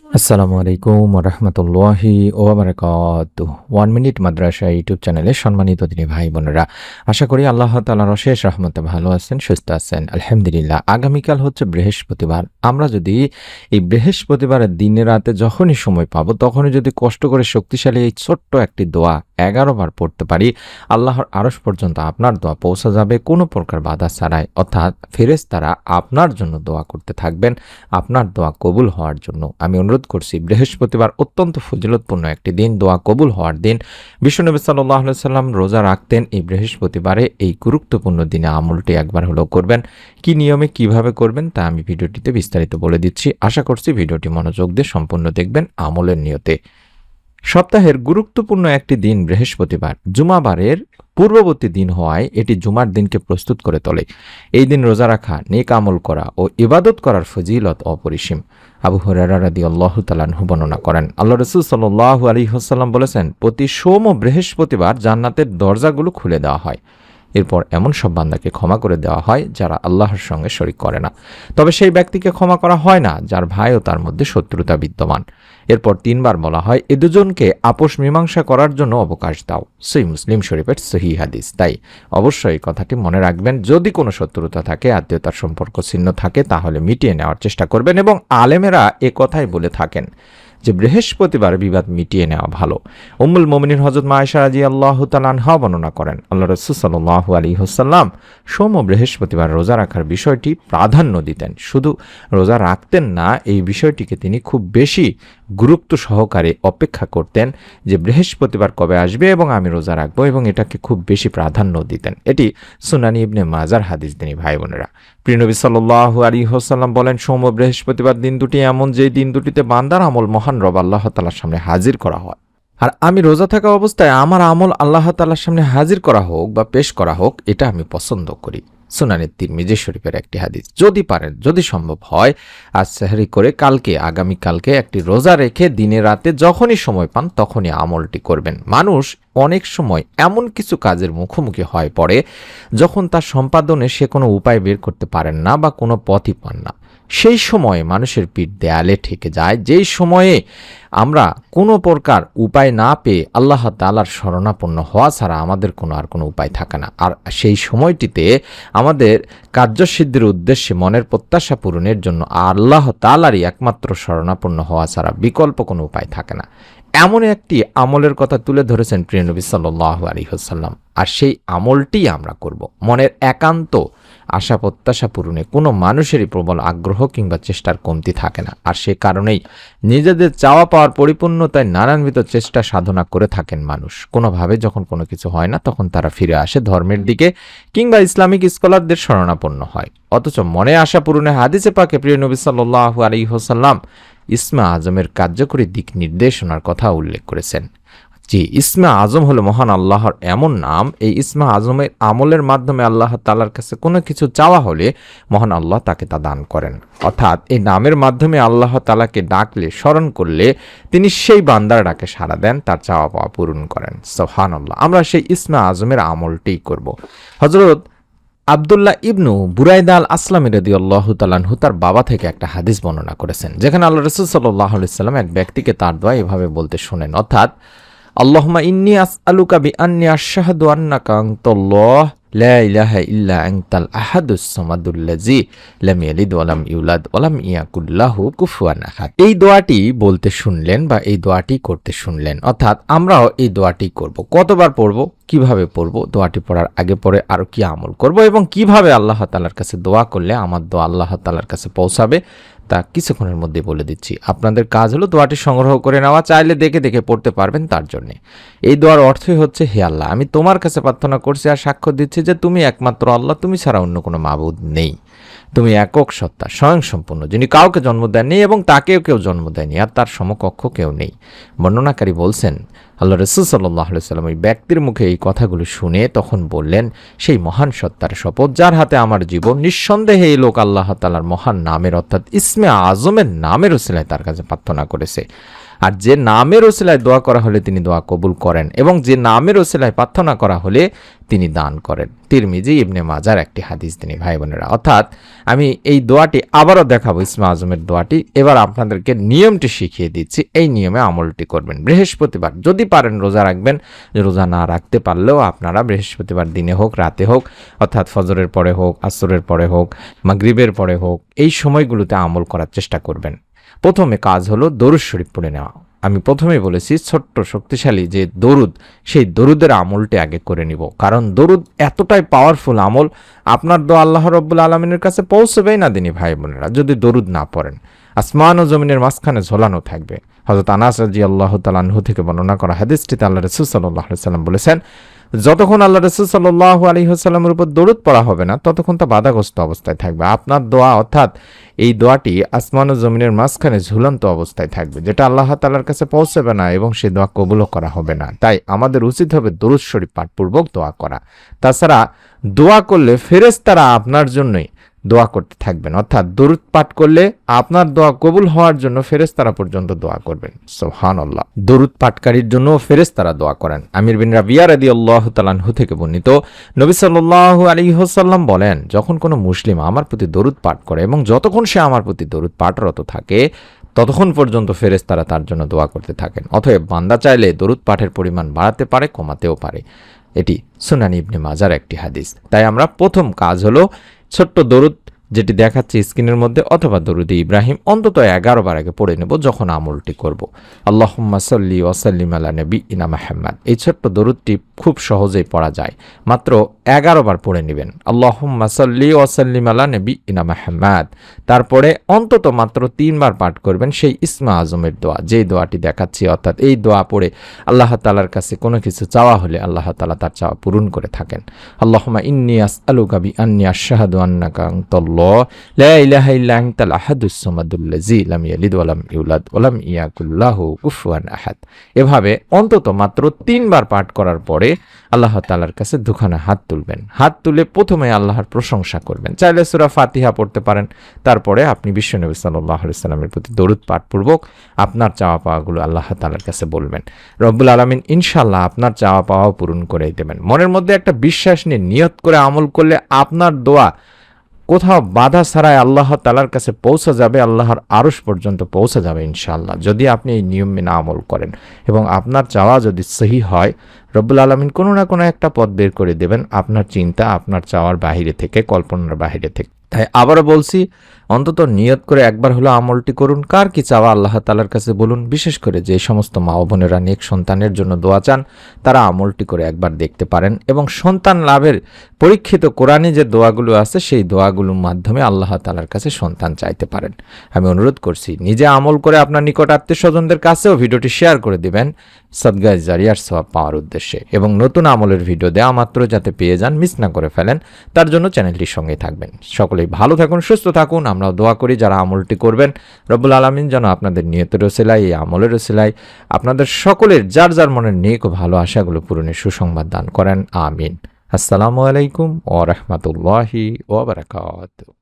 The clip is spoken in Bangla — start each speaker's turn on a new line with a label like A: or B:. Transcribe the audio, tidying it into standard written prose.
A: আসসালামু আলাইকুম রহমতুল্লাহি ওবরাকাতুহু। 1 মিনিট মাদ্রাসা ইউটিউব চ্যানেলে সম্মানিত দিনী ভাই বোনেরা, আশা করি আল্লাহ তাআলার অশেষ রহমতে ভালো আছেন, সুস্থ আছেন। আলহামদুলিল্লাহ। আগামীকাল হচ্ছে বৃহস্পতিবার। আমরা যদি এই বৃহস্পতিবারের দিনে রাতে যখনই সময় পাবো তখনই যদি কষ্ট করে শক্তিশালী এই ছোট্ট একটি দোয়া 11 বার পড়তে পারি, আল্লাহর আরশ পর্যন্ত আপনার দোয়া পৌঁছে যাবে কোনো প্রকার বাধা ছাড়াই। অর্থাৎ ফেরেশতারা আপনার জন্য দোয়া করতে থাকবেন, আপনার দোয়া কবুল হওয়ার জন্য। আমি অনুরোধ করছি, বৃহস্পতিবার অত্যন্ত ফজিলতপূর্ণ একটি দিন, দোয়া কবুল হওয়ার দিন। বিশ্বনবী সাল্লাল্লাহু আলাইহি সাল্লাম রোজা রাখতেন এই বৃহস্পতিবারে। এই গুরুত্বপূর্ণ দিনে আমলটি একবার হলেও করবেন। কি নিয়মে কিভাবে করবেন তা আমি ভিডিওটিতে বিস্তারিত বলে দিচ্ছি। আশা করছি ভিডিওটি মনোযোগ দিয়ে সম্পূর্ণ দেখবেন আমলের নিয়তে। সপ্তাহের গুরুত্বপূর্ণ একটি দিন বৃহস্পতিবার, জুমাবারের পূর্ববর্তী দিন হওয়ায় এটি জুমার দিনকে প্রস্তুত করে তোলে। এই দিন রোজা রাখা, নেক আমল করা ও ইবাদত করার ফজিলত অপরিসীম। আবু হুরায়রা রাদিয়াল্লাহু তাআলা আনহু বর্ণনা করেন, আল্লাহ রাসূল সাল্লাল্লাহু আলাইহি ওয়াসাল্লাম বলেছেন, প্রতি সোম ও বৃহস্পতিবার জান্নাতের দরজাগুলো খুলে দেওয়া হয়। এরপর এমন সব বান্দাকে ক্ষমা করে দেওয়া হয় যারা আল্লাহর সঙ্গে শরিক করে না। তবে সেই ব্যক্তিকে ক্ষমা করা হয় না যার ভাই ও তার মধ্যে শত্রুতা বিদ্যমান। এরপর 3 বার বলা হয়, এ দুজনকে আপোষ মীমাংসা করার জন্য অবকাশ দাও। সহিহ মুসলিম শরীফের সহিহ হাদিস। তাই অবশ্যই কথাটি মনে রাখবেন, যদি কোনো শত্রুতা থাকে, আত্মীয়তার সম্পর্ক ছিন্ন থাকে, তাহলে মিটিয়ে নেওয়ার চেষ্টা করবেন। এবং আলেমেরা এ কথাই বলে থাকেন যে বৃহস্পতিবার বিবাদ মিটিয়ে নেওয়া ভালো। উম্মুল মুমিনিন হযরত মা আয়েশা রাদিয়াল্লাহু তাআলা আনহা বর্ণনা করেন, আল্লাহ রাসূল সাল্লাল্লাহু আলাইহি ওয়াসাল্লাম সোম ও বৃহস্পতিবার রোজা রাখার বিষয়টি প্রাধান্য দিতেন। শুধু রোজা রাখতেন না, এই বিষয়টিকে তিনি খুব বেশি গুরুত্ব সহকারে অপেক্ষা করতেন যে বৃহস্পতিবার কবে আসবে এবং আমি রোজা রাখবো, এবং এটাকে খুব বেশি প্রাধান্য দিতেন। এটি সুনানি ইবনে মাজার হাদিস। দিনী ভাই বোনেরা, প্রিয় নবী সাল্লাল্লাহু আলাইহি ওয়াসাল্লাম বলেন, সোম ও বৃহস্পতিবার দিন দুটি এমন, যে দিন দুটিতে বান্দার আমল মহান রব আল্লাহ তাআলার সামনে হাজির করা হয়। আর আমি রোজা থাকা অবস্থায় আমার আমল আল্লাহ তাআলার সামনে হাজির করা হোক বা পেশ করা হোক, এটা আমি পছন্দ করি। সুনানে তিরমিজি শরীফের একটি হাদিস। যদি পারেন, যদি সম্ভব হয়, আজ সেহরি করে আগামীকালকে একটি রোজা রেখে দিনে রাতে যখনই সময় পান তখনই আমলটি করবেন। মানুষ অনেক সময় এমন কিছু কাজের মুখোমুখি হয় পড়ে যখন তার সম্পাদনে সে কোনো উপায় বের করতে পারেন না বা কোনো পথই পান না। সেই সময়ে মানুষের পিঠ দেয়ালে ঠেকে যায়। যেই সময়ে আমরা কোনো প্রকার উপায় না পেয়ে আল্লাহ তাআলার শরণাপন্ন হওয়া ছাড়া আমাদের কোনো উপায় থাকে না। আর সেই সময়টিতে আমাদের কার্যসিদ্ধির উদ্দেশ্যে মনের প্রত্যাশা পূরণের জন্য আল্লাহ তাআলারই একমাত্র শরণাপন্ন হওয়া ছাড়া বিকল্প কোনো উপায় থাকে না। এমন একটি আমলের কথা তুলে ধরেছেন প্রিয় নবী সাল্লাল্লাহু আলাইহি ওয়াসাল্লাম। আর সেই আমলটি আমরা করব। মনের একান্ত আশা প্রত্যাশা পূরণে কোনো মানুষেরই প্রবল আগ্রহ কিংবা চেষ্টার কমতি থাকে না। আর সে কারণেই নিজেদের চাওয়া পাওয়ার পরিপূর্ণতায় নানানবিধ চেষ্টা সাধনা করে থাকেন মানুষ। কোনোভাবে যখন কোনো কিছু হয় না, তখন তারা ফিরে আসে ধর্মের দিকে কিংবা ইসলামিক স্কলারদের শরণাপন্ন হয়। অথচ মনে আশা পূরণে হাদিসে পাকে প্রিয় নবী সাল্লাল্লাহু আলাইহি ওয়াসাল্লাম ইসমে আজমের কার্যকরী দিক নির্দেশনার কথা উল্লেখ করেছেন। জি, ইসমে আজম হলো মহান আল্লাহর এমন নাম, এই ইসমে আজমের আমলের মাধ্যমে আল্লাহ তাআলার কাছে কোনো কিছু চাওয়া হলে মহান আল্লাহ তাকে তা দান করেন। অর্থাৎ এই নামের মাধ্যমে আল্লাহ তাআলাকে ডাকলে, স্মরণ করলে তিনি সেই বান্দার ডাকে সাড়া দেন, তার চাওয়া পাওয়া পূরণ করেন। সুবহানাল্লাহ। আমরা সেই ইসমে আজমের আমলটিই করব। হযরত আব্দুল্লাহ ইবনু বুরাইদা আল আসলামী রাদিয়াল্লাহু তাআলা আনহু তার বাবা থেকে একটা হাদিস বর্ণনা করেছেন, যেখানে আল্লাহ রাসূল সাল্লাল্লাহু আলাইহি ওয়াসাল্লাম এক ব্যক্তিকে তার দোয়া এভাবে বলতে শোনেন। অর্থাৎ, আল্লাহুম্মা ইন্নী আসআলুকা বিআন্নী আশহাদু আন্নাকা আনতাল্লাহ লা ইলাহা ইল্লা আনতাল আহাদুস সামাদুল্লাযী লাম ইয়ালিদ ওয়া লাম ইউলাদ ওয়া লাম ইয়াকুল লাহু কুফুয়ান আহাদ। এই দোয়াটি বলতে শুনলেন বা এই দোয়াটি করতে শুনলেন। অর্থাৎ আমরাও এই দোয়াটি করব। কতবার পড়ব, কিভাবে পড়ব, দোয়াটি পড়ার আগে পরে আরো কি আমল করব এবং কিভাবে আল্লাহ তাআলার কাছে দোয়া করলে আমার দোয়া আল্লাহ তাআলার কাছে পৌঁছাবে, তা কিছুক্ষণের মধ্যে বলে দিচ্ছি। আপনাদের কাজ হলো দোয়াটি সংগ্রহ করে নেওয়া, চাইলে দেখে দেখে পড়তে পারবেন তার জন্য। এই দোয়ার অর্থই হচ্ছে, হে আল্লাহ, আমি তোমার কাছে প্রার্থনা করছি আর সাক্ষ্য দিচ্ছি যে তুমি একমাত্র আল্লাহ, তুমি ছাড়া অন্য কোনো মাবুদ নেই। তুমি একক সত্তা, স্বয়ংসম্পূর্ণ, যিনি কাউকে জন্ম দেননি এবং তাকেও কেউ জন্ম দেয়নি, আর তার সমকক্ষ কেউ নেই। বর্ণনাকারী বলছেন, আল্লাহ রাসূল সাল্লাল্লাহু আলাইহি ওয়াসাল্লাম ওই ব্যক্তির মুখে এই কথাগুলো শুনে তখন বললেন, সেই মহান সত্তার শপথ যার হাতে আমার জীবন, নিঃসন্দেহে এই লোক আল্লাহ তাআলার মহান নামের অর্থাৎ ইসমে আজমের নামের ওসিলায় তার কাছে প্রার্থনা করেছে। আর যে নামের ওসিলায় দোয়া করা হলে তিনি দোয়া কবুল করেন, এবং যে নামের ওসিলায় প্রার্থনা করা হলে তিনি দান করেন। তিরমিজি ইবনে মাজার একটি হাদিস তিনি ভাই বোনেরা। অর্থাৎ আমি এই দোয়াটি আবারও দেখাবো, ইসমে আজমের দোয়াটি। এবার আপনাদেরকে নিয়মটি শিখিয়ে দিচ্ছি, এই নিয়মে আমলটি করবেন। বৃহস্পতিবার যদি পারেন রোজা রাখবেন, রোজা না রাখতে পারলেও আপনারা বৃহস্পতিবার দিনে হোক রাতে হোক, অর্থাৎ ফজরের পরে হোক, আসরের পরে হোক, মাগরিবের পরে হোক, এই সময়গুলোতে আমল করার চেষ্টা করবেন। প্রথমে কাজ হলো দরুদ শরীফ পড়ে নেওয়া। আমি প্রথমেই বলেছি ছোট্ট শক্তিশালী যে দরুদ, সেই দরুদের আমলটি আগে করে নিব, কারণ দরুদ এতটাই পাওয়ারফুল আমল, আপনার দোয়া আল্লাহ রাব্বুল আলামিনের কাছে পৌঁছবেই না দিনী ভাই বোনেরা যদি দরুদ না পড়েন। আসমান ও জমিনের মাঝখানে ঝোলানো থাকবে। হযরত আনাস রাদিয়াল্লাহু তাআলা আনহু থেকে বর্ণনা করা হাদিসটিতে আল্লাহ রাসূল সাল্লাল্লাহু আলাইহি ওয়াসাল্লাম বলেছেন, যতক্ষণ আল্লাহ রাসূল সাল্লাল্লাহু আলাইহি ওয়াসাল্লামের উপর দরুদ পড়া হবে না ততক্ষণ তা বাধাগ্রস্ত অবস্থায় থাকবে। আপনার দোয়া অর্থাৎ এই দোয়াটি আসমান ও জমিনের মাঝখানে ঝুলন্ত অবস্থায় থাকবে, যেটা আল্লাহ তাআলার কাছে পৌঁছবে না এবং সেই দোয়া কবুলও করা হবে না। তাই আমাদের উচিত হবে দরুদ শরীফ পাঠপূর্বক দোয়া করা। তাছাড়া দোয়া করলে ফেরেশতারা আপনার জন্যই দোয়া করতে থাকবেন, অর্থাৎ দরুদ পাঠ করলে আপনার দোয়া কবুল হওয়ার জন্য ফেরেশতারা পর্যন্ত দোয়া করবেন। সুবহানাল্লাহ। দরুদ পাঠকারীর জন্য ফেরেশতারা দোয়া করেন। আমির বিন রাবিয়া রাদিয়াল্লাহু তাআলা আনহু থেকে বর্ণিত, নবী সাল্লাল্লাহু আলাইহি ওয়াসাল্লাম বলেন, যখন কোনো মুসলিম আমার প্রতি দরুদ পাঠ করে এবং যতক্ষণ সে আমার প্রতি দরুদ পাঠরত থাকে ততক্ষণ পর্যন্ত ফেরেশতারা তার জন্য দোয়া করতে থাকেন। অতএব বান্দা চাইলে দরুদ পাঠের পরিমাণ বাড়াতে পারে, কমাতেও পারে। এটি সুনান ইবনে মাজার একটি হাদিস। তাই আমরা প্রথম কাজ হলো ছোট্ট দরুদ যেটি দেখাচ্ছে স্ক্রিনের মধ্যে, অথবা দরুদ ইব্রাহিম অন্তত 11 বার আগে পড়ে নেব যখন আমলটি করব। আল্লাহুম্মা সাল্লি ওয়া সাল্লিম আলা নাবিয়িনা মুহাম্মদ। এই ছোট্ট দরুদটি খুব সহজেই পড়া যায়, মাত্র 11 বার পড়ে নেবেন। আল্লাহুম্মা সাল্লি ওয়া সাল্লিম আলা নাবিয়িনা মুহাম্মদ। তারপরে অন্তত মাত্র 3 বার পাঠ করবেন সেই ইসমে আজমের দোয়া, যেই দোয়াটি দেখাচ্ছি। অর্থাৎ এই দোয়া পড়ে আল্লাহ তাআলার কাছে কোনো কিছু চাওয়া হলে আল্লাহ তাআলা তার চাওয়া পূরণ করে থাকেন। আল্লাহুম্মা ইন্নী আসআলুকা বিআন্নী আশহাদু আন্নাকা আনতাল্লাহ লা ইলাহা ইল্লা আনতাল আহাদুস সামাদুল্লাযী লাম ইয়ালিদ ওয়া লাম ইউলাদ ওয়া লাম ইয়াকুল লাহু কুফুয়ান আহাদ। এভাবে অন্তত মাত্র 3 বার পাঠ করার পরে আল্লাহ তাআলার কাছে দুখানা হাত তুলবেন। হাত তুলে প্রথমে আল্লাহর প্রশংসা করবেন। চাইলে সূরা ফাতিহা পড়তে পারেন। তারপরে আপনি বিশ্বনবী সাল্লাল্লাহু আলাইহি ওয়াসাল্লামের প্রতি দরুদ পাঠপূর্বক আপনার চাওয়া পাওয়াগুলো আল্লাহ তাআলার কাছে বলবেন। রব্বুল আলামিন ইনশাআল্লাহ আপনার চাওয়া পাওয়া পূরণ করে দেবেন। মনের মধ্যে একটা বিশ্বাস নিয়ে নিয়ত করে আমল করলে আপনার দোয়া কোথাও বাধা ছাড়াই আল্লাহ তাআলার কাছে পৌঁছে যাবে, আল্লাহর আরশ পর্যন্ত পৌঁছে যাবে ইনশাআল্লাহ, যদি আপনি এই নিয়ম মেনে আমল করেন। এবং আপনার চাওয়া যদি সহি হয়, রব্বুল আলামিন কোনো না কোনো একটা পথ বের করে দেবেন আপনার চিন্তা আপনার চাওয়ার বাহিরে থেকে, কল্পনার বাহিরে থেকে। তাই আবারও বলছি, অন্তত নিয়ত করে একবার হলো আমলটি করুন। কার কি চাওয়া আল্লাহ তাআলার কাছে বলুন। বিশেষ করে যে সমস্ত মা ও বোনেরা নেক সন্তানের জন্য দোয়া চান, তারা আমলটি করে একবার দেখতে পারেন। এবং সন্তান লাভের পরীক্ষিত কোরআনে যে দোয়াগুলো আছে, সেই দোয়াগুলোর মাধ্যমে আল্লাহ তাআলার কাছে সন্তান চাইতে পারেন। আমি অনুরোধ করছি, নিজে আমল করে আপনার নিকট আত্মীয় স্বজনদের কাছেও ভিডিওটি শেয়ার করে দিবেন সদগায়ে জারিয়ার সওয়াব পাওয়ার উদ্দেশ্যে। এবং নতুন আমলের ভিডিও দেওয়া মাত্র যাতে পেয়ে যান, মিস না করে ফেলেন, তার জন্য চ্যানেলটির সঙ্গে থাকবেন। সকলেই ভালো থাকুন, সুস্থ থাকুন। আমরাও দোয়া করি যারা আমলটি করবেন, রব্বুল আলামিন যেন আপনাদের নিয়তের ওসিলায়, এই আমলের ওসিলায় আপনাদের সকলের যার যার মনের নেক ও ভালো আশাগুলো পূরণের সুসংবাদ দান করেন। আমিন। আসসালামু আলাইকুম ওয়া রাহমাতুল্লাহি ওয়া বারাকাতুহু।